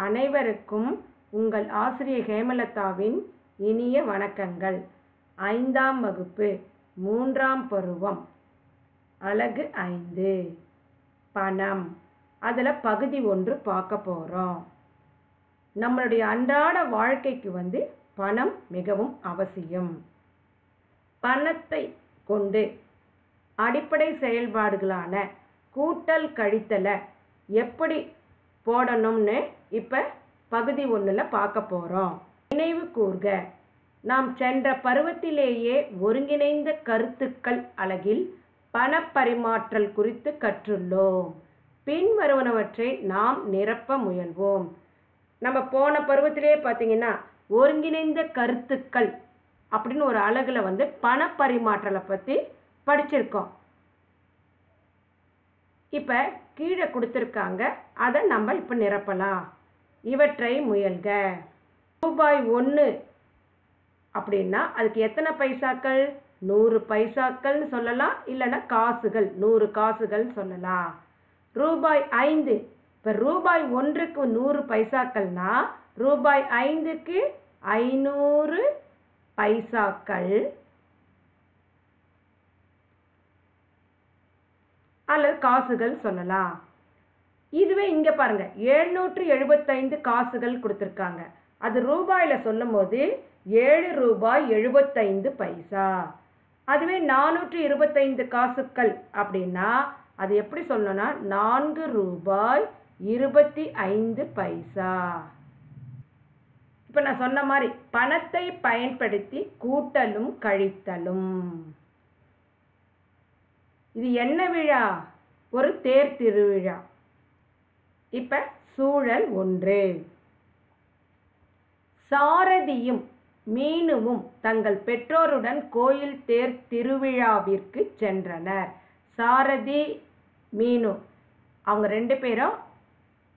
அனைவருக்கும் உங்கள் ஆசிரியை ஹேமலதாவின் இனிய வணக்கங்கள். 5ஆம் வகுப்பு 3ஆம் பருவம் அலகு 5 பணம். அதில் பகுதி 1 பார்க்க போகிறோம். நம்மளுடைய அன்றாட வாழ்க்கைக்கு பணம் மிகவும் அவசியம். பணத்தை கொண்டு அடிப்படை செயல்பாடுகளான கூட்டல் கழித்தலை எப்படி போடணும்னு இப்போ பகுதி 1ல் பார்க்க போகிறோம். நினைவு கூர்க, நாம் சென்ற பருவத்திலேயே ஒருங்கிணைந்த கருத்துக்கள் அலகில் பணப்பரிமாற்றல் குறித்து கற்றுள்ளோம். பின்வருவனவற்றை நாம் நிரப்ப முயல்வோம். நம்ம போன பருவத்திலேயே பார்த்தீங்கன்னா ஒருங்கிணைந்த கருத்துக்கள் அப்படின்னு ஒரு அலகில் பணப்பரிமாற்றலை பற்றி படிச்சிருக்கோம். இப்போ கீழே கொடுத்துருக்காங்க, அதை நம்ம இப்போ நிரப்பலாம். இவற்றை முயல்க. ரூபாய் 1 அப்படின்னா அதுக்கு எத்தனை பைசாக்கள்? 100 பைசாக்கள்னு சொல்லலாம், இல்லைன்னா காசுகள் 100 காசுகள் சொல்லலாம். ரூபாய் 5, இப்போ ரூபாய் 1க்கு 100 பைசாக்கள்னா ரூபாய் 5க்கு 500 பைசாக்கள் அல்லது காசுகள் சொல்லலாம். இதுவே இங்கே பாருங்க, 775 காசுகள் கொடுத்துருக்காங்க. அது ரூபாயில் சொல்லும் போது 7 ரூபாய் 75 பைசா. அதுவே 425 காசுகள் அப்படின்னா அது எப்படி சொல்லணும்னா 4 ரூபாய் 25 பைசா. இப்போ நான் சொன்ன மாதிரி பணத்தை பயன்படுத்தி கூட்டலும் கழித்தலும். இது என்ன விழா? ஒரு தேர் திருவிழா. இப்ப சூழல் 1. சாரதியும் மீனுவும் தங்கள் பெற்றோருடன் கோயில் தேர் திருவிழாவிற்கு சென்றனர். சாரதி மீனு அவங்க 2 பேரும்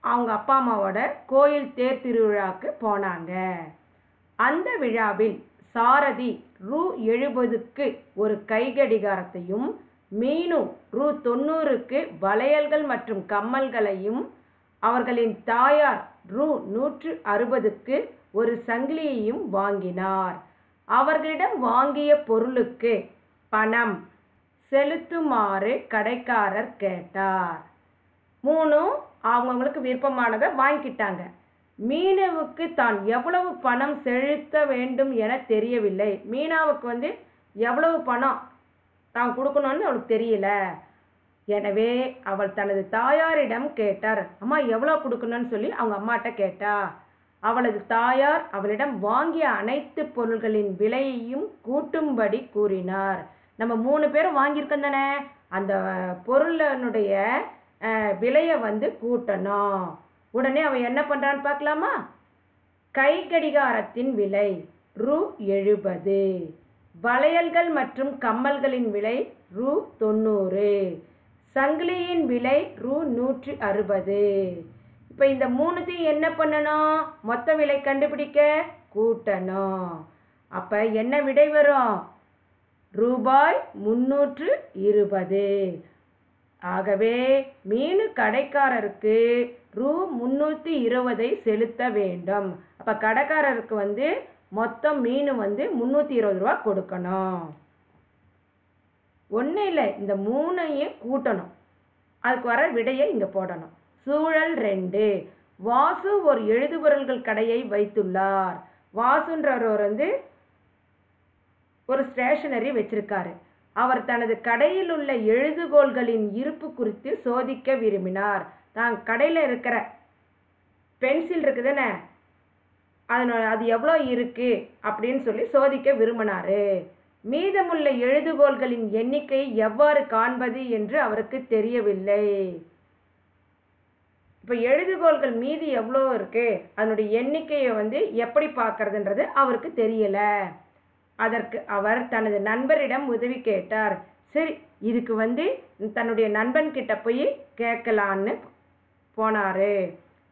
அவங்க அப்பா அம்மாவோட கோயில் தேர் திருவிழாவுக்கு போனாங்க. அந்த விழாவில் சாரதி ரூ 70க்கு ஒரு கைகடிகாரத்தையும் மீனு ரூ 90க்கு வளையல்கள் மற்றும் கம்மல்களையும் அவர்களின் தாயார் ரூ 160க்கு ஒரு சங்கிலியையும் வாங்கினார். அவர்களிடம் வாங்கிய பொருளுக்கு பணம் செலுத்துமாறு கடைக்காரர் கேட்டார். 3 அவங்களுக்கு விருப்பமானதை வாங்கிக்கிட்டாங்க. மீனவுக்கு தான் எவ்வளவு பணம் செலுத்த வேண்டும் என தெரியவில்லை. மீனாவுக்கு எவ்வளவு பணம் தான் கொடுக்கணும்னு அவளுக்கு தெரியல. எனவே அவள் தனது தாயாரிடம் கேட்டார். அம்மா எவ்வளோ கொடுக்கணும்னு சொல்லி அவங்க அம்மாட்ட கேட்டா. அவளது தாயார் அவளிடம் வாங்கிய அனைத்து பொருள்களின் விலையையும் கூட்டும்படி கூறினார். நம்ம 3 பேரும் வாங்கியிருக்கோம் தானே, அந்த பொருளினுடைய விலையை கூட்டணும். உடனே அவன் என்ன பண்ணுறான்னு பார்க்கலாமா? கை கடிகாரத்தின் விலை ரூ 70, வளையல்கள் மற்றும் கம்மல்களின் விலை ரூ 90, சங்கிலியின் விலை ரூ 160. இப்போ இந்த 3த்தையும் என்ன பண்ணணும்? மொத்த விலை கண்டுபிடிக்க கூட்டணும். அப்போ என்ன விடை வரும்? ரூபாய் 320. ஆகவே மீனு கடைக்காரருக்கு ரூ 320 செலுத்த வேண்டும். அப்போ கடைக்காரருக்கு மொத்தம் மீன் 320 ரூபா கொடுக்கணும். ஒன்றும் இல்லை, இந்த 3ஐயும் கூட்டணும். அதுக்கு வர விடையை இங்கே போடணும். சூழல் 2. வாசு ஒரு எழுதுபொருள்கள் கடையை வைத்துள்ளார். வாசுன்றவர் ஒரு ஸ்டேஷனரி வச்சிருக்காரு. அவர் தனது கடையில் உள்ள எழுதுகோள்களின் இருப்பு குறித்து சோதிக்க விரும்பினார். தான் கடையில் இருக்கிற பென்சில் இருக்குதுன்னு அது எவ்வளோ இருக்குது அப்படின்னு சொல்லி சோதிக்க விரும்பினார். மீதமுள்ள எழுதுகோள்களின் எண்ணிக்கை எவ்வாறு காண்பது என்று அவருக்கு தெரியவில்லை. இப்போ எழுதுகோள்கள் மீதி எவ்வளோ இருக்குது, அதனுடைய எண்ணிக்கையை எப்படி பார்க்கறதுன்றது அவருக்கு தெரியலை. அதற்கு அவர் தனது நண்பரிடம் உதவி கேட்டார். சரி, இதுக்கு தன்னுடைய நண்பன்கிட்ட போய் கேட்கலான்னு போனார்.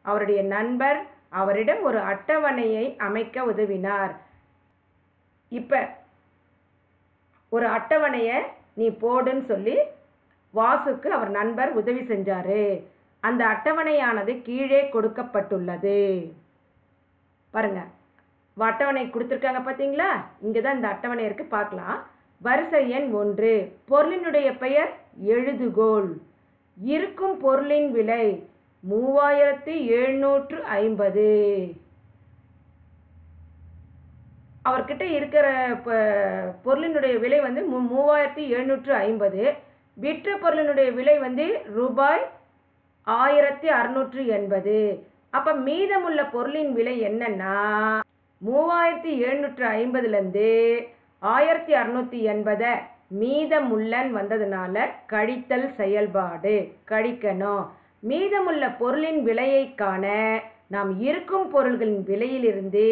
அவருடைய நண்பர் அவரிடம் ஒரு அட்டவணையை அமைக்க உதவினார். இப்போ ஒரு அட்டவணையை நீ போடுன்னு சொல்லி வாசுக்கு அவர் நண்பர் உதவி செஞ்சார். அந்த அட்டவணையானது கீழே கொடுக்கப்பட்டுள்ளது. பாருங்க, அட்டவணை கொடுத்துருக்காங்க பார்த்தீங்களா? இங்கே தான் இந்த அட்டவணை இருக்கு, பார்க்கலாம். வரிசை எண் 1, பொருளினுடைய பெயர் எழுதுகோள். இருக்கும் பொருளின் விலை 3750. அவர்கிட்ட இருக்கிற பொருளினுடைய விலை வந்து 3750. விற்ற பொருளினுடைய விலை வந்து ரூபாய் 1680. அப்போ மீதமுள்ள பொருளின் விலை என்னன்னா 3750லேருந்து 1680 மீதமுள்ளன்னு வந்ததுனால கழித்தல் செயல்பாடு கழிக்கணும். மீதமுள்ள பொருளின் விலையை காண நாம் இருக்கும் பொருள்களின் விலையிலிருந்து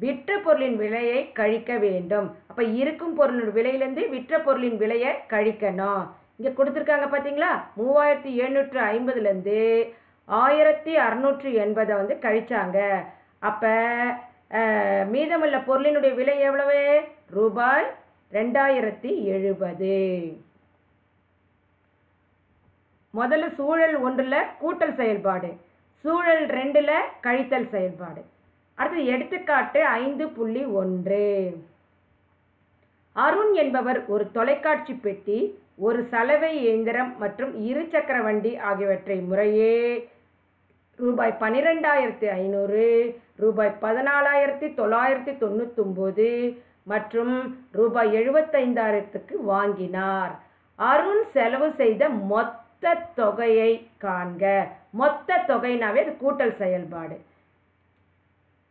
விற்ற பொருளின் விலையை கழிக்க வேண்டும். அப்போ இருக்கும் பொருளின் விலையிலேருந்து விற்ற பொருளின் விலையை கழிக்கணும். இங்கே கொடுத்துருக்காங்க பார்த்தீங்களா? 3750லேருந்து 1680 வந்து கழிச்சாங்க. அப்போ மீதமுள்ள பொருளினுடைய விலை எவ்வளவு? ரூபாய் 2070. முதல்ல சூழல் 1ல் கூட்டல் செயல்பாடு, சூழல் 2ல் கழித்தல் செயல்பாடு. அடுத்து எடுத்துக்காட்டு 5.1. அருண் என்பவர் ஒரு தொலைக்காட்சி பெட்டி, ஒரு சலவை இயந்திரம் மற்றும் இருசக்கர வண்டி ஆகியவற்றை முறையே ரூபாய் 12,500, ரூபாய் 14,999 மற்றும் ரூபாய் 75,000க்கு வாங்கினார். அருண் செலவு செய்த மொத்த தொகையை காண்க. மொத்த தொகைனாவே அது கூட்டல் செயல்பாடு.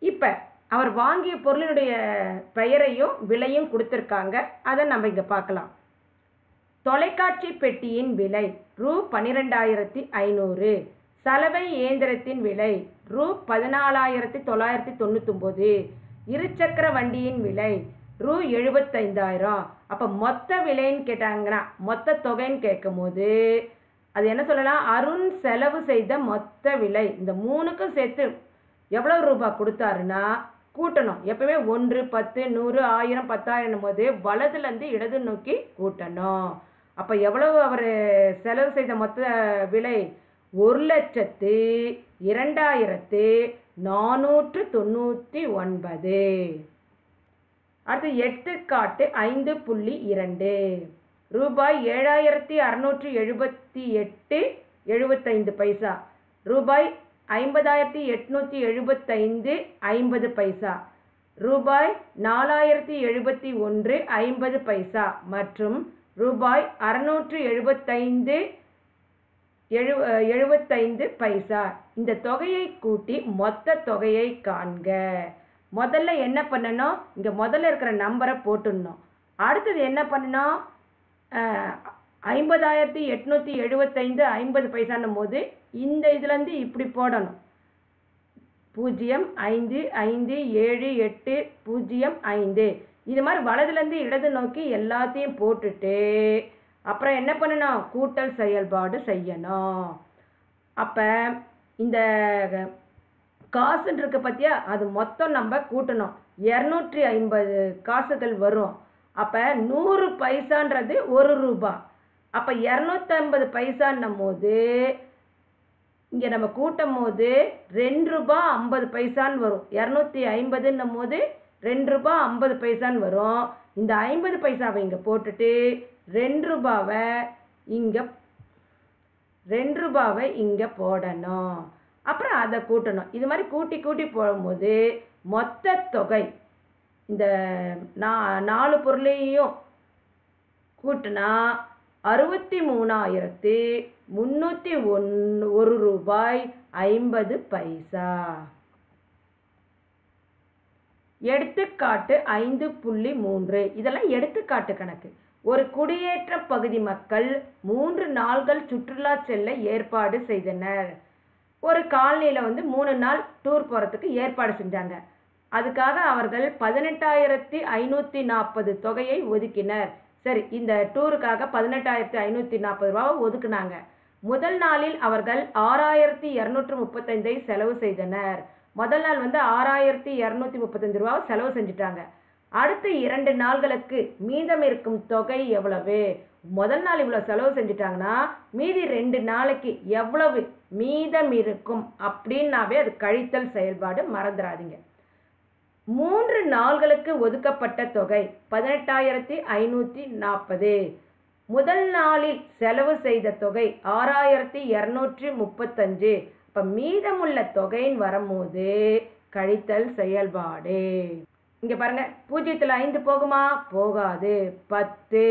இப்போ அவர் வாங்கிய பொருளினுடைய பெயரையும் விலையும் கொடுத்துருக்காங்க. அதை நம்ம இங்கே பார்க்கலாம். தொலைக்காட்சி பெட்டியின் விலை ரூ 12,500. சலவை இயந்திரத்தின் விலை ரூ 14,999. இருசக்கர வண்டியின் விலை ரூ 75,000. அப்போ மொத்த விலைன்னு கேட்டாங்கன்னா, மொத்த தொகைன்னு கேட்கும் போது அது என்ன சொல்லலாம்? அருண் செலவு செய்த மொத்த விலை. இந்த 3க்கும் சேர்த்து எவ்வளோ ரூபாய் கொடுத்தாருன்னா கூட்டணும். எப்பவுமே 1, 10, 100, 1000, 10,000 போது வலதுலேருந்து இடது நோக்கி கூட்டணும். அப்போ எவ்வளவு அவர் செலவு செய்த மொத்த விலை? 1,02,499. அடுத்து எடுத்துக்காட்டு 5.2. ரூபாய் 7,678.75 ரூபாய் 50,875 50 ரூபாய் 4,071 50 மற்றும் ரூபாய் 675 75. இந்த தொகையை கூட்டி மொத்த தொகையை காண்க. முதல்ல என்ன பண்ணணும்? இங்கே முதல்ல இருக்கிற நம்பரை போட்டுடணும். அடுத்தது என்ன பண்ணணும்? 50,875 50 போது இந்த இதுலேருந்து இப்படி போடணும். 0 5 5 7 8 0 5. இது மாதிரி வலதுலேருந்து இடது நோக்கி எல்லாத்தையும் போட்டுட்டு அப்புறம் என்ன பண்ணணும்? கூட்டல் செயல்பாடு செய்யணும். அப்போ இந்த காசுன்னு இருக்க பார்த்தியா, அது மொத்தம் நம்ம கூட்டணும். 250 காசுகள் வரும். அப்போ 100 பைசான்றது 1 ரூபாய். அப்போ 250 பைசான்னும் போது இங்கே நம்ம கூட்டும் போது 2 ரூபாய் 50 பைசான்னு வரும். 250 போது 2 ரூபாய் 50 பைசான்னு வரும். இந்த 50 பைசாவை இங்கே போட்டுட்டு 2 ரூபாவை இங்கே போடணும். அப்புறம் அதை கூட்டணும். இது மாதிரி கூட்டி கூட்டி போடும்போது மொத்த தொகை இந்த 4 பொருளையும் கூட்டினா 63,301 ரூபாய் 50. எடுத்துக்காட்டு 5.3. இதெல்லாம் எடுத்துக்காட்டு கணக்கு. ஒரு குடியேற்ற பகுதி மக்கள் 3 நாள்கள் சுற்றுலா செல்ல ஏற்பாடு செய்தனர். ஒரு காலனியில் வந்து 3 நாள் டூர் போகிறதுக்கு ஏற்பாடு செஞ்சாங்க. அதுக்காக அவர்கள் 18,540 தொகையை ஒதுக்கினர். சரி, இந்த டூருக்காக 18,540 ரூபாவை ஒதுக்குனாங்க. முதல் நாளில் அவர்கள் 6,235 செலவு செய்தனர். முதல் நாள் வந்து 6,235 ரூபாவை செலவு செஞ்சுட்டாங்க. அடுத்த 2 நாள்களுக்கு மீதம் இருக்கும் தொகை எவ்வளவு? முதல் நாள் இவ்வளோ செலவு செஞ்சுட்டாங்கன்னா மீதி 2 நாளைக்கு எவ்வளவு மீதம் இருக்கும் அப்படின்னாவே அது கழித்தல் செயல்பாடு, மறந்துடாதீங்க. 3 நாள்களுக்கு ஒதுக்கப்பட்ட தொகை 18,540. முதல் நாளில் செலவு செய்த தொகை 6,235. இப்போ மீதமுள்ள தொகைன்னு வரும்போது கழித்தல் செயல்பாடு. இங்கே பாருங்க, 0ல் 5 போகுமா? போகாது. 10,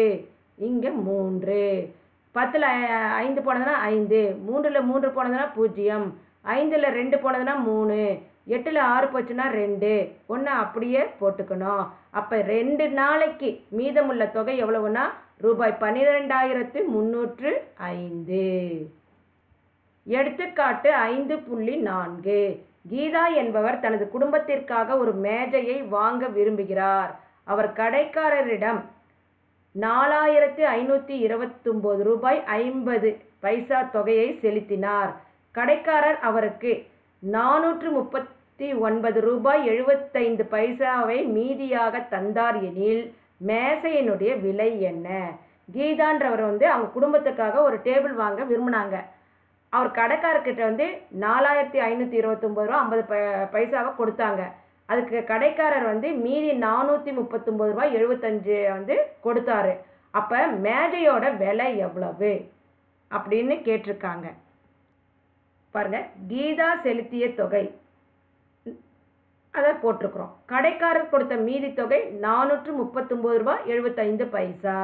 இங்கே 3. 10ல் 5 போனதுன்னா 5, 3ல் 3 போனதுன்னா 0, 5ல் 2 போனதுன்னா 3, 8ல் 6 போச்சுன்னா 2, 1 அப்படியே போட்டுக்கணும். அப்போ 2 நாளைக்கு மீதமுள்ள தொகை எவ்வளவுன்னா ரூபாய் 12,305. எடுத்துக்காட்டு 5.4. கீதா என்பவர் தனது குடும்பத்திற்காக ஒரு மேஜையை வாங்க விரும்புகிறார். அவர் கடைக்காரரிடம் 4,529 ரூபாய் 50 தொகையை செலுத்தினார். கடைக்காரர் அவருக்கு 439 ரூபாய் 75 மீதியாக தந்தார் எனில் மேசையினுடைய விலை என்ன? கீதான்றவர் அவங்க குடும்பத்துக்காக ஒரு டேபிள் வாங்க விரும்பினாங்க. அவர் கடைக்காரர்கிட்ட 4,529 ரூபா 50 கொடுத்தாங்க. அதுக்கு கடைக்காரர் மீதி 439 ரூபாய் 75 கொடுத்தாரு. அப்போ மேஜையோட விலை எவ்வளவு அப்படின்னு கேட்டிருக்காங்க. பாருங்க, கீதா செலுத்திய தொகை அதை போட்டிருக்கிறோம். கடைக்காரர் கொடுத்த மீதி தொகை 439 ரூபாய் 75.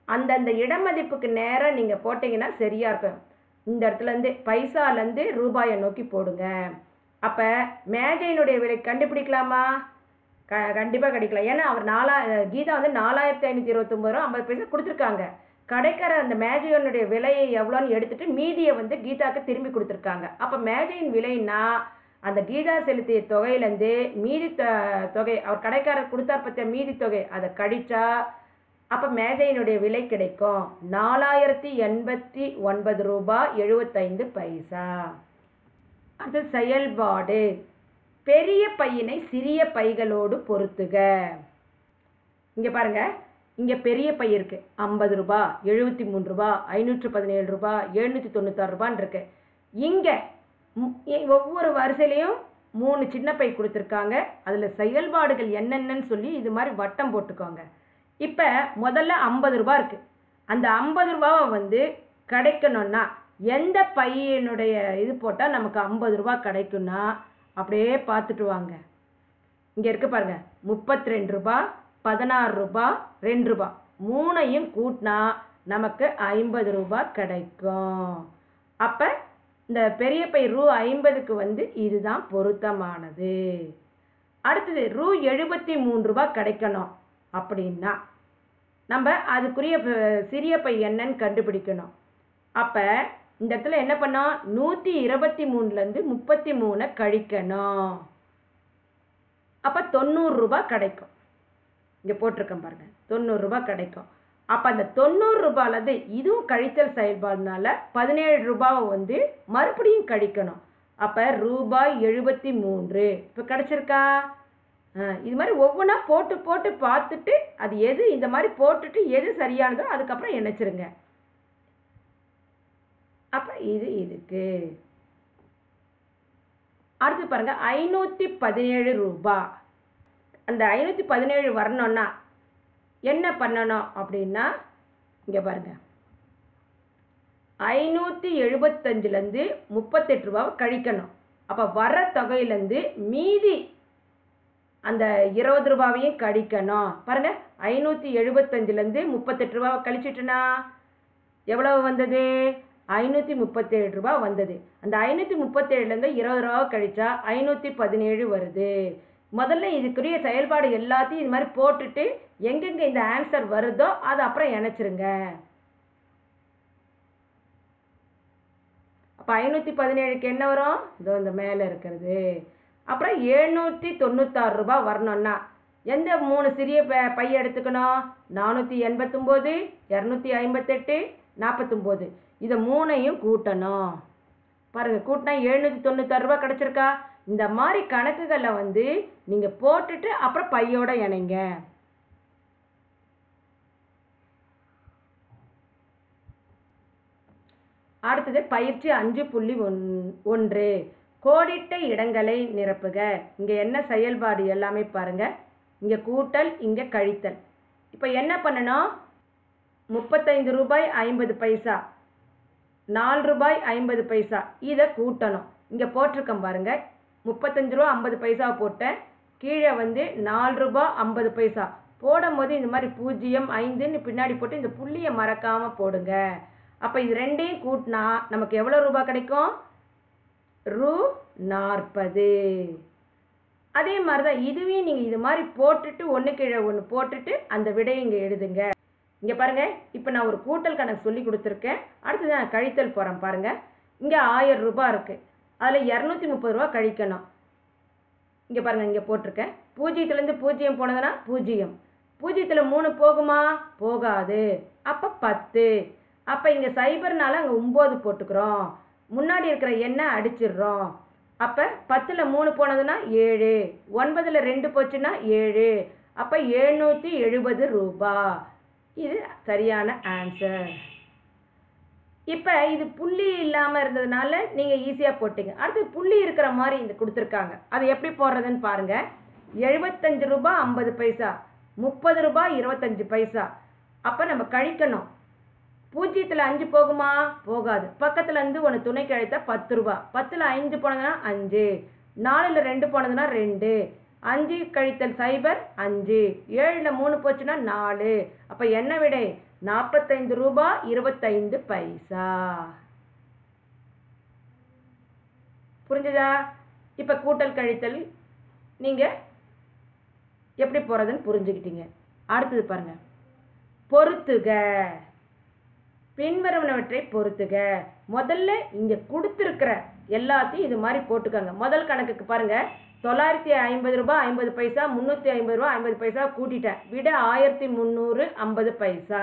அந்தந்த இடமதிப்புக்கு நேராக நீங்கள் போட்டிங்கன்னா சரியாக இருக்கும். இந்த இடத்துலேருந்து பைசாலேருந்து ரூபாயை நோக்கி போடுங்க. அப்போ மேஜையினுடைய விலை கண்டுபிடிக்கலாமா? கண்டிப்பாக கிடைக்கலாம். ஏன்னா அவர் கீதா 4,529 ரூபா 50 கொடுத்துருக்காங்க. கடைக்காரர் அந்த மேஜையினுடைய விலையை எவ்வளோன்னு எடுத்துகிட்டு மீதியை கீதாவுக்கு திரும்பி கொடுத்துருக்காங்க. அப்போ மேஜையின் விலைன்னா அந்த கீதா செலுத்திய தொகையிலேருந்து மீதி தொகை அவர் கடைக்காரர் கொடுத்தார் பற்றிய மீதி தொகை அதை கழிச்சா அப்போ மேஜையினுடைய விலை கிடைக்கும் 4,089 ரூபாய் 75. அது செயல்பாடு. பெரிய பையினை சிறிய பைகளோடு பொருத்துக. இங்கே பாருங்க, இங்கே பெரிய பை இருக்கு 50 ரூபாய் 73 ரூபாய் 517 ரூபாய் 796 ரூபான்னு இருக்கு. இங்கே ஒவ்வொரு வரிசையிலையும் 3 சின்ன பை கொடுத்துருக்காங்க. அதில் செயல்பாடுகள் என்னென்னு சொல்லி இது மாதிரி வட்டம் போட்டுக்கோங்க. இப்போ முதல்ல 50 ரூபா இருக்குது. அந்த 50 ரூபாவை கிடைக்கணும்னா எந்த பையனுடைய இது போட்டால் நமக்கு 50 ரூபா கிடைக்கும்னா அப்படியே பார்த்துட்டு வாங்க. இங்கே இருக்கு பாருங்க, 32 ரூபா 16 ரூபா 2 ரூபா 3ஐயும் கூட்டினா நமக்கு 50 ரூபா கிடைக்கும். அப்போ இந்த பெரிய பை ரூ 50க்கு இதுதான் பொருத்தமானது. அடுத்தது ரூ 73 ரூபா கிடைக்கணும் அப்படின்னா நம்ம அதுக்குரிய சிறிய பை என்னன்னு கண்டுபிடிக்கணும். அப்போ இந்த இடத்துல என்ன பண்ணோம், 123லேருந்து 33 கழிக்கணும். அப்போ 90 ரூபா கிடைக்கும். இங்கே போட்டிருக்கேன் பாருங்கள், 90 ரூபா கிடைக்கும். அப்போ அந்த 90 ரூபாயிலேருந்து இதுவும் கழித்தல் செயல்பாடுனால 17 ரூபாவை மறுபடியும் கழிக்கணும். அப்போ ரூபாய் 73 இப்போ கிடச்சிருக்கா? இது மாதிரி ஒவ்வொன்றா போட்டு போட்டு பார்த்துட்டு அது எது இந்த மாதிரி போட்டுட்டு எது சரியானதோ அதுக்கப்புறம் இணைச்சிருங்க. அப்போ இதுக்கு அடுத்து பாருங்க, 517 ரூபா. அந்த 517 வரணும்னா என்ன பண்ணணும் அப்படின்னா இங்கே பாருங்க, 575லேருந்து 38 ரூபாவை கழிக்கணும். அப்போ வர தொகையிலேருந்து மீதி அந்த 20 ரூபாவையும் கழிக்கணும். பாருங்க, 575லேருந்து 38 ரூபாவை கழிச்சிட்டுனா எவ்வளவு வந்தது? 537 ரூபா வந்தது. அந்த 537லேருந்து 20 ரூபாவை கழிச்சா 517 வருது. முதல்ல இதுக்குரிய செயல்பாடு எல்லாத்தையும் இது மாதிரி போட்டுட்டு எங்கெங்கே இந்த ஆன்சர் வருதோ அதை அப்புறம் இணைச்சிருங்க. அப்போ 517க்கு என்ன வரும்? இதோ இந்த மேலே இருக்கிறது. அப்புறம் 796 ரூபா வரணும்னா எந்த 3 சிறிய பை எடுத்துக்கணும்? 489 258 49. இதை 3ஐயும் கூட்டணும். பாருங்கள், கூட்டினா 796 ரூபா கிடச்சிருக்கா? இந்த மாதிரி கணக்குகளை நீங்கள் போட்டுட்டு அப்புறம் பையோட இணைங்க. அடுத்தது பயிற்சி 5.1 கோடிட்ட இடங்களை நிரப்புக. இங்கே என்ன செயல்பாடு எல்லாமே பாருங்கள். இங்கே கூட்டல், இங்கே கழித்தல். இப்போ என்ன பண்ணணும்? 35 ரூபாய் 50 பைசா, 4 ரூபாய் 50 பைசா, இதை கூட்டணும். இங்கே போட்டிருக்கேன் பாருங்கள். 35 ரூபா 50 பைசா போட்டேன். கீழே 4 ரூபா 50 பைசா போடும்போது இந்த மாதிரி 0 5ன்னு பின்னாடி போட்டு இந்த புள்ளியை மறக்காமல் போடுங்க. அப்போ இது ரெண்டையும் கூட்டினா நமக்கு எவ்வளோ ரூபா கிடைக்கும்? ரூ 40. அதே மாதிரி தான் இதுவையும் நீங்கள் இது மாதிரி போட்டுட்டு ஒன்று கீழே ஒன்று போட்டுட்டு அந்த விடையை இங்கே எழுதுங்க. இங்கே பாருங்கள், இப்போ நான் ஒரு கூட்டல் கணக்கு சொல்லி கொடுத்துருக்கேன். அடுத்தது நான் கழித்தல் போகிறேன் பாருங்கள். இங்கே 1000 ரூபாய் இருக்குது. அதில் 230 ரூபா கழிக்கணும். இங்கே பாருங்கள், இங்கே போட்டிருக்கேன். 0லேருந்து 0 போனதுன்னா 0. 0ல் 3 போகுமா? போகாது. அப்போ 10. அப்போ இங்கே சைபர்னால அங்கே 9 போட்டுக்கிறோம். முன்னாடி இருக்கிற எண்ணை அடிச்சிடுறோம். அப்போ 10ல் 3 போனதுன்னா 7, 9ல் 2 போச்சுன்னா 7. அப்போ 770 ரூபா. இது சரியான ஆன்சர். இப்போ இது புள்ளி இல்லாமல் இருந்ததுனால நீங்கள் ஈஸியாக போட்டீங்க. அடுத்து புள்ளி இருக்கிற மாதிரி இந்த கொடுத்துருக்காங்க. அது எப்படி போடுறதுன்னு பாருங்கள். 75 ரூபாய் 50 பைசா, 30 ரூபாய் 25 பைசா. அப்போ நம்ம கழிக்கணும். 0ல் 5 போகுமா? போகாது. பக்கத்தில் ஒன்று துணை கழித்தா 10 ரூபா. 10ல் 5 போனதுன்னா 5, 4ல் 2 போனதுன்னா 2, 5 கழித்தல் 0 5, 7ல் 3 போச்சுன்னா 4. அப்போ என்ன விடை? 45 ரூபாய் 25 பைசா. புரிஞ்சுதா? இப்போ கூட்டல் கழித்தல் நீங்கள் எப்படி போகிறதுன்னு புரிஞ்சுக்கிட்டீங்க. அடுத்தது பாருங்கள். பொறுத்துக. பின்வருவனவற்றை பொறுத்துக. முதல்ல இங்கே கொடுத்துருக்கிற எல்லாத்தையும் இது மாதிரி போட்டுக்கோங்க. முதல் கணக்குக்கு பாருங்கள். 950 ரூபாய் 50 பைசா, 350 ரூபா 50 பைசா கூட்டிட்டேன். விட 1350 பைசா.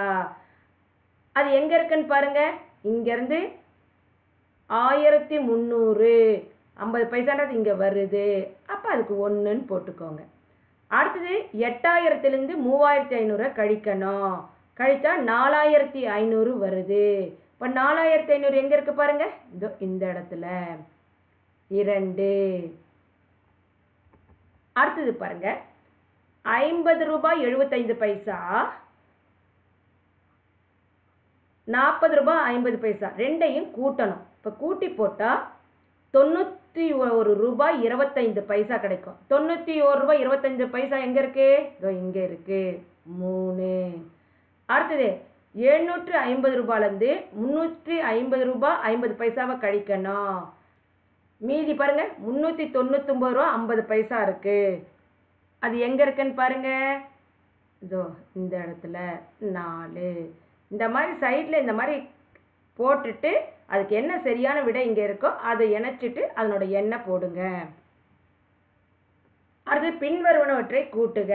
அது எங்கே இருக்குன்னு பாருங்கள். இங்கேருந்து 1300 50 பைசான்றது இங்கே வருது. அப்போ அதுக்கு 1ன்னு போட்டுக்கோங்க. அடுத்தது 8000லேருந்து 3500 கழிக்கணும். கழித்தா 4500 வருது. இப்போ 4500 எங்கே இருக்குது பாருங்கள். இதோ இந்த இடத்துல 2. அடுத்தது பாருங்கள். 50 ரூபாய் 75 பைசா, 40 ரூபாய் 50 பைசா ரெண்டையும் கூட்டணும். இப்போ கூட்டி போட்டால் 91 ரூபாய் 25 பைசா கிடைக்கும். 91 ரூபாய் 25 பைசா எங்கே இருக்குது? இதோ இங்கே இருக்குது 3. அடுத்தது 750 ரூபாயிலேருந்து 350 ரூபாய் 50 பைசாவை கழிக்கணும். மீதி பாருங்கள் 399 ரூபா 50 பைசா இருக்குது. அது எங்கே இருக்குன்னு பாருங்கள். இதோ இந்த இடத்துல 4. இந்த மாதிரி சைடில் இந்த மாதிரி போட்டுட்டு அதுக்கு என்ன சரியான விடை இங்கே இருக்கோ அதை இணைச்சிட்டு அதனோட எண்ணை போடுங்க. அடுத்து பின்வருவனவற்றை கூட்டுக.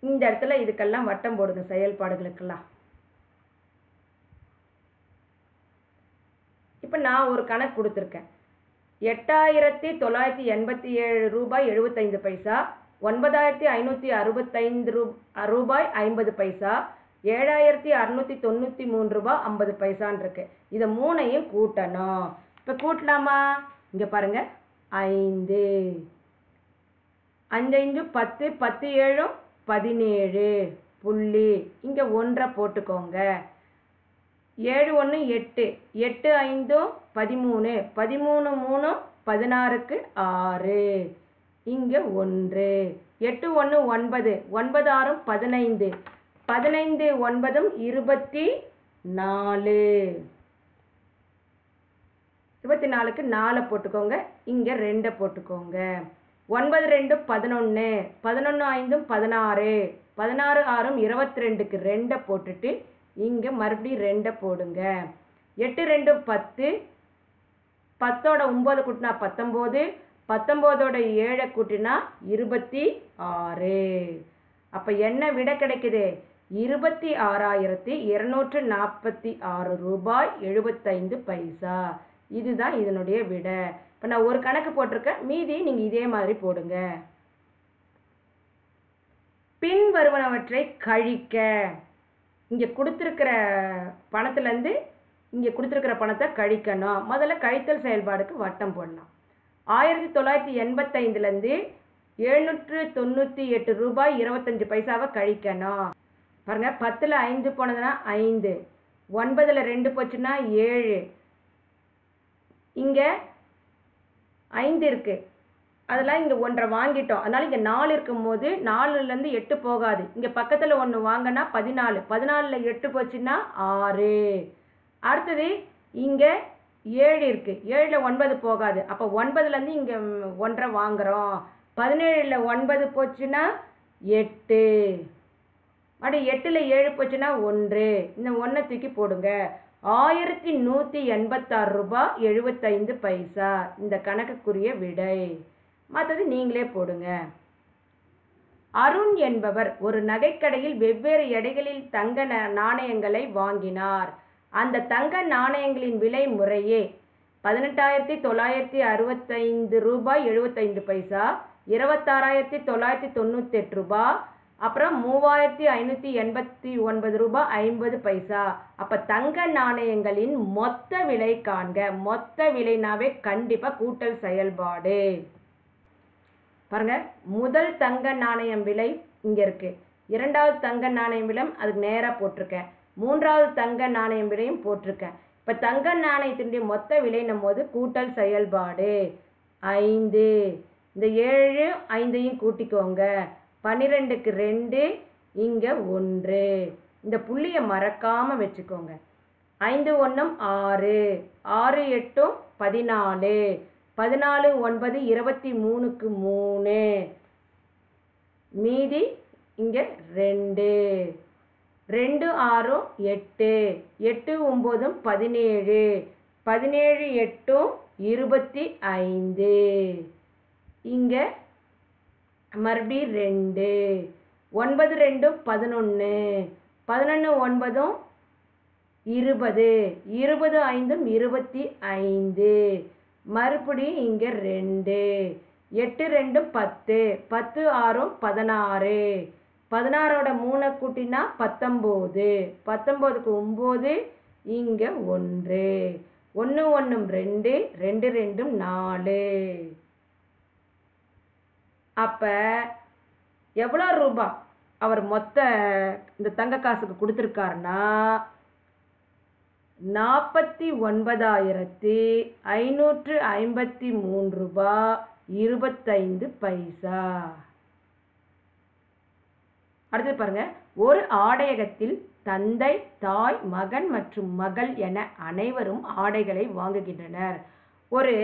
இந்த இடத்துல இதுக்கெல்லாம் வட்டம் போடுங்க. செயல்பாடுகளுக்கெல்லாம் இப்போ நான் ஒரு கணக்கு கொடுத்துருக்கேன். 8987 ரூபாய் 75 பைசா, 9565 ரூபாய் 50 பைசா, 7693 ரூபாய் 50 பைசான் இருக்கு. இதை 3ஐயும் கூட்டணும். இப்போ கூட்டலாமா? இங்கே பாருங்க. 5 5 10 10 7 17 புள்ளி. இங்கே 1 போட்டுக்கோங்க. 7 1 8 8 5 13 13 3 16க்கு 6. இங்கே 1 8 1 9 9 6 15 15 9 24 24க்கு 4 போட்டுக்கோங்க. இங்கே 2 போட்டுக்கோங்க. 9 2 11 11 5 16 16 6 22க்கு 2 போட்டுட்டு இங்கே மறுபடியும் 2 போடுங்க. 8 2 10 10ஓட 9 கூட்டினா 19 19ஓட 7 கூட்டினா 26. அப்போ என்ன விடை கிடைக்குது? 26,246 ரூபாய் 75 பைசா. இதுதான் இதனுடைய விடை. இப்போ நான் ஒரு கணக்கு போட்டிருக்கேன். மீதி நீங்கள் இதே மாதிரி போடுங்க. பின் வருவனவற்றை கழிக்க. இங்கே கொடுத்துருக்கிற பணத்துலேருந்து இங்கே கொடுத்துருக்கிற பணத்தை கழிக்கணும். முதல்ல கழித்தல் செயல்பாடுக்கு வட்டம் போடலாம். 1985லேருந்து 798 ரூபாய் 25 பைசாவை கழிக்கணும். பாருங்கள், 10ல் 5 போனதுன்னா 5, 9ல் 2 போச்சுன்னா 7, இங்கே 5 இருக்குது, அதெல்லாம் இங்கே 1 வாங்கிட்டோம். அதனால் இங்கே 4 இருக்கும்போது 4லேருந்து 8 போகாது. இங்கே பக்கத்தில் 1 வாங்கினா 14, 14ல் 8 போச்சுன்னா 6. அடுத்தது இங்கே 7 இருக்குது, 7ல் 9 போகாது. அப்போ 9லேருந்து இங்கே 1 வாங்குகிறோம். 17ல் 9 போச்சுன்னா 8, அப்படி 8ல் 7 போச்சுன்னா 1. இந்த 1 தூக்கி போடுங்க. 1186 ரூபாய் 75 பைசா இந்த கணக்குக்குரிய விடை. மற்றது நீங்களே போடுங்க. அருண் என்பவர் ஒரு நகைக்கடையில் வெவ்வேறு எடைகளில் தங்க நாணயங்களை வாங்கினார். அந்த தங்க நாணயங்களின் விலை முறையே 18,965 ரூபாய் 75 பைசா, 26,998 ரூபாய், அப்புறம் 3,589 ரூபாய் 50 பைசா. அப்போ தங்க நாணயங்களின் மொத்த விலை காண்க. மொத்த விலைனாவே கண்டிப்பாக கூட்டல் செயல்பாடு. பாருங்க, முதல் தங்க நாணயம் விலை இங்கே இருக்கு, இரண்டாவது தங்க நாணயம் விலை அதுக்கு நேராக போட்டிருக்கேன், மூன்றாவது தங்க நாணயம் விலையும் போட்டிருக்கேன். இப்போ தங்க நாணயத்தினுடைய மொத்த விலைன்னும் போது கூட்டல் செயல்பாடு 5. இந்த 7 5ஐயும் கூட்டிக்கோங்க. 12க்கு 2, இங்கே 1. இந்த புள்ளியை மறக்காமல் வச்சுக்கோங்க. 5 1 6, 6 8 14, 14 9 23க்கு 3, மீதி இங்கே 2, 2 6 8, 8 9 17, 17 8 25, இங்கே மறுபடியும் 2, 9 2 11, 11 9 20, 20 5 25, மறுபடியும் இங்கே 2, 8 2 10, 10 6 16, 16ஓட 3 கூட்டினா 19, 19க்கு 9, இங்கே 1, 1 1 2, 2 2 4. அப்போ எவ்வளோ ரூபாய் அவர் மொத்த இந்த தங்க காசுக்கு கொடுத்துருக்காருன்னா 49,553 ரூபாய் 25 பைசா. அடுத்து பாருங்க, ஒரு ஆடையகத்தில் தந்தை, தாய், மகன் மற்றும் மகள் என அனைவரும் ஆடைகளை வாங்குகின்றனர். ஒரு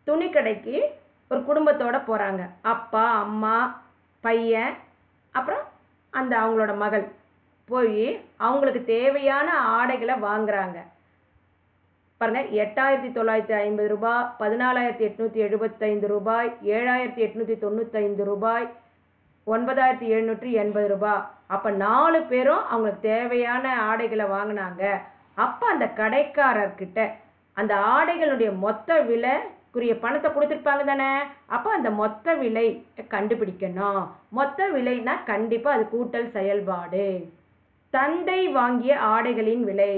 துணிக்கடைக்கு ஒரு குடும்பத்தோட போகிறாங்க. அப்பா, அம்மா, பையன், அப்புறம் அந்த அவங்களோட மகள் போய் அவங்களுக்கு தேவையான ஆடைகளை வாங்குறாங்க. பாருங்கள், 8,950 ரூபாய், 14,875 ரூபாய், 7,895 ரூபாய், 9,780 ரூபாய். அப்போ 4 பேரும் அவங்களுக்கு தேவையான ஆடைகளை வாங்கினாங்க. அப்போ அந்த கடைக்காரர்கிட்ட அந்த ஆடைகளுடைய மொத்த விலைக்குரிய பணத்தை கொடுத்துருப்பாங்க தானே. அப்போ அந்த மொத்த விலை கண்டுபிடிக்கணும். மொத்த விலைனா கண்டிப்பாக அது கூட்டல் செயல்பாடு. தந்தை வாங்கிய ஆடைகளின் விலை,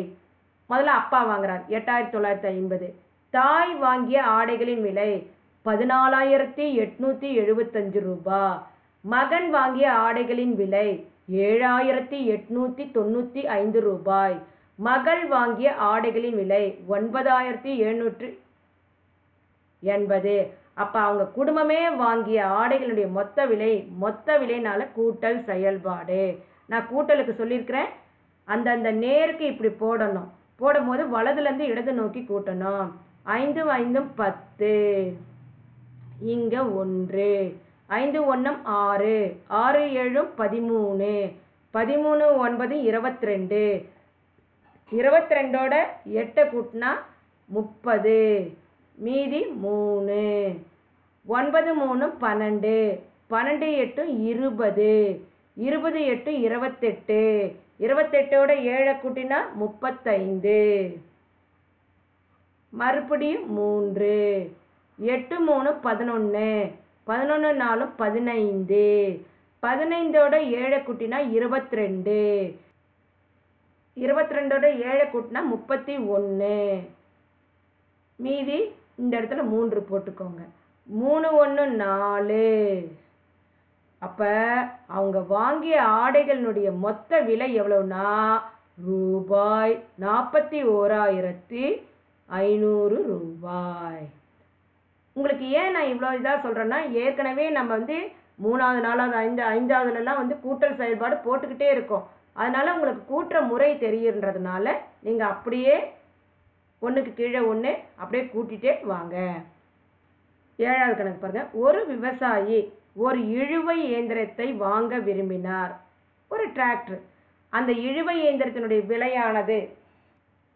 முதல்ல அப்பா வாங்குறார் 8,950. தாய் வாங்கிய ஆடைகளின் விலை 14,875 ரூபாய். மகன் வாங்கிய ஆடைகளின் விலை 7,895 ரூபாய். மகள் வாங்கிய ஆடைகளின் விலை 9,780. அப்போ அவங்க குடும்பமே வாங்கிய ஆடைகளுடைய மொத்த விலைனால கூட்டல் செயல்பாடு. நான் கூட்டலுக்கு சொல்லியிருக்கிறேன், அந்தந்த நேருக்கு இப்படி போடணும். போடும்போது வலதுலேருந்து இடது நோக்கி கூட்டணும். 5 5 10, இங்கே 1, 5 1 6, 6 7 13, 13 9 22, 22ஓட 8 கூட்டினா 30, மீதி 3, 9 3 12, 12 8 20, 20 8 28, 28ஓட 7 கூட்டினா 35, மறுபடியும் 3, 8 3 11, 11 4 15, 15ஓட 7 கூட்டினா 22, 22ஓட 7 கூட்டினா 31. மீதி இந்த இடத்துல 3 போட்டுக்கோங்க. 3 1 4. அப்போ அவங்க வாங்கிய ஆடைகளினுடைய மொத்த விலை எவ்வளவுனா ரூபாய் 41,500 ரூபாய். உங்களுக்கு ஏன் நான் இவ்வளோ இதாக சொல்கிறேன்னா, ஏற்கனவே நம்ம வந்து 3வது 4வது 5வதுலலாம் வந்து கூட்டல் செயல்பாடு போட்டுக்கிட்டே இருக்கோம். அதனால் உங்களுக்கு கூட்டுற முறை தெரியுன்றதுனால நீங்கள் அப்படியே ஒன்றுக்கு கீழே ஒன்று அப்படியே கூட்டிகிட்டே வாங்க. 7வது கணக்கு பாருங்கள். ஒரு விவசாயி ஒரு இழுவை இயந்திரத்தை வாங்க விரும்பினார். ஒரு டிராக்டர். அந்த இழுவை இயந்திரத்தினுடைய விலையானது,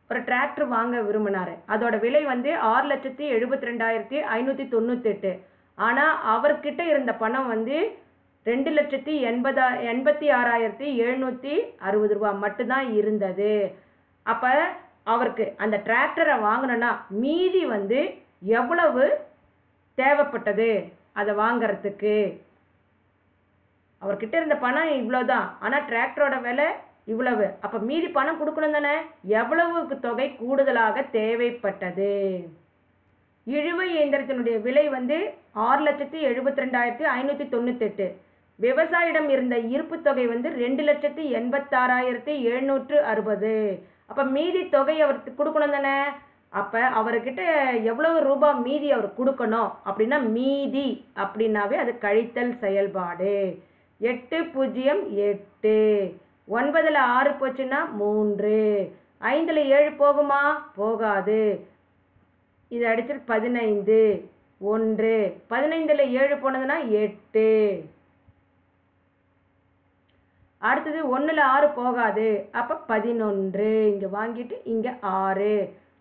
ஒரு டிராக்டர் வாங்க விரும்பினார். அதோட விலை வந்து 6,72,598. ஆனால் அவர்கிட்ட இருந்த பணம் வந்து 2,86,760 ரூபா மட்டும்தான் இருந்தது. அப்போ அவருக்கு அந்த டிராக்டரை வாங்கணுன்னா மீதி வந்து எவ்வளவு தேவைப்பட்டது அதை வாங்கிறதுக்கு? அவர்கிட்ட இருந்த பணம் இவ்வளோதான், ஆனால் டிராக்டரோட விலை இவ்வளவு. அப்போ மீதி பணம் கொடுக்கணும் தானே? எவ்வளவு தொகை கூடுதலாக தேவைப்பட்டது? இழுவை இயந்திரத்தினுடைய விலை வந்து 6,72,598. விவசாயிடம் இருந்த இருப்பு தொகை வந்து 2,86,760. அப்போ மீதி தொகை அவருக்கு கொடுக்கணும் தானே? அப்போ அவர்கிட்ட எவ்வளவு ரூபாய் மீதி அவர் கொடுக்கணும் அப்படின்னா, மீதி அப்படின்னாவே அது கழித்தல் செயல்பாடு. 8 0 8. 9ல் 6 போச்சுன்னா 3. 5ல் 7 போகுமா? போகாது. இது அடிச்சுட்டு 15 1. 15ல் 7 போனதுன்னா 8. அடுத்தது 1ல் 6 போகாது. அப்போ 11. இங்கே வாங்கிட்டு இங்கே 6.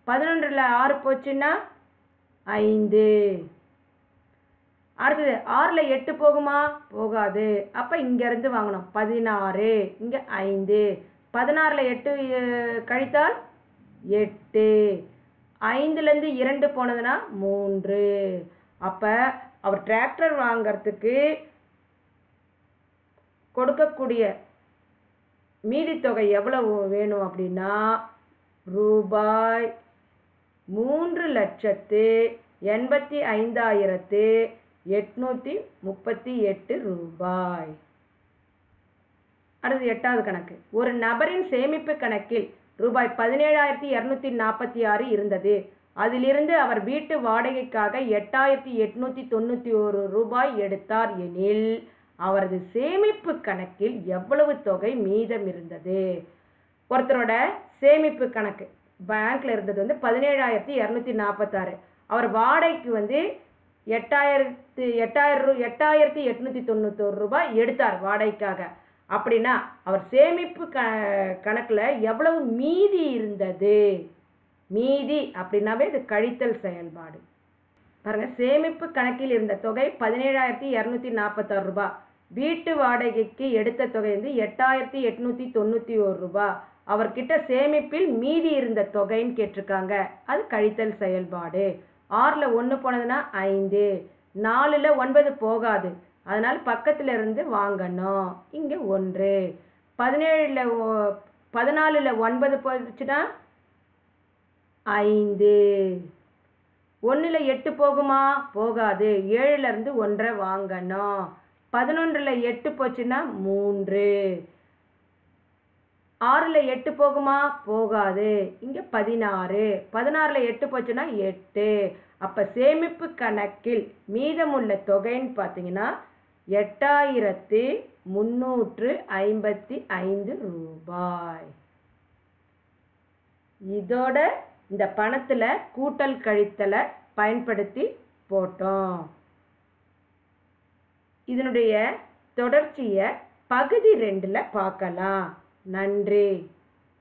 11ல் 6 போச்சுன்னா 5. அடுத்தது 6ல் 8 போகுமா? போகாது. அப்போ இங்கேருந்து வாங்கணும் 16. இங்கே 5. 16ல் 8 கழித்தால் 8. 5லேருந்து 2 போனதுன்னா 3. அப்போ அவர் டிராக்டர் வாங்கிறதுக்கு கொடுக்கக்கூடிய மீதி தொகை எவ்வளவு வேணும் அப்படின்னா ரூபாய் 3,85,838 ரூபாய். அடுத்து 8வது கணக்கு. ஒரு நபரின் சேமிப்பு கணக்கில் ரூபாய் 17,246 இருந்தது. அதிலிருந்து அவர் வீட்டு வாடகைக்காக 8,891 ரூபாய் எடுத்தார் எனில் அவரது சேமிப்பு கணக்கில் எவ்வளவு தொகை மீதம் இருந்தது? ஒருத்தரோட சேமிப்பு கணக்கு பேங்க்ல இருந்தது வந்து 17,246. அவர் வாடகைக்கு வந்து 8,891 ரூபாய் எடுத்தார் வாடகைக்காக. அப்படின்னா அவர் சேமிப்பு கணக்கில் எவ்வளவு மீதி இருந்தது? மீதி அப்படின்னாவே இது கழித்தல் செயல்பாடு. பாருங்க, சேமிப்பு கணக்கில் இருந்த தொகை 17,246 ரூபாய். வீட்டு வாடகைக்கு எடுத்த தொகை வந்து 8,891 ரூபாய். அவர்கிட்ட சேமிப்பில் மீதி இருந்த தொகைன்னு கேட்டிருக்காங்க. அது கழித்தல் செயல்பாடு. 6ல் 1 போனதுன்னா 5. 4ல் 9 போகாது, அதனால் பக்கத்தில் இருந்து வாங்கணும். இங்கே 1. 14ல் 9 போச்சுன்னா 5. 1ல் 8 போகுமா? போகாது. 7லேருந்து 1 வாங்கணும். 11ல் 8 போச்சுன்னா 3. 6ல் 8 போகுமா? போகாது. இங்கே 16. 16ல் 8 போச்சுன்னா 8. அப்போ சேமிப்பு கணக்கில் மீதமுள்ள தொகைன்னு பார்த்தீங்கன்னா 8,355 ரூபாய். இதோட இந்த பணத்தில் கூட்டல் கழித்தலை பயன்படுத்தி போட்டோம். இதனுடைய தொடர்ச்சியை பகுதி 2ல் பார்க்கலாம். நன்றி.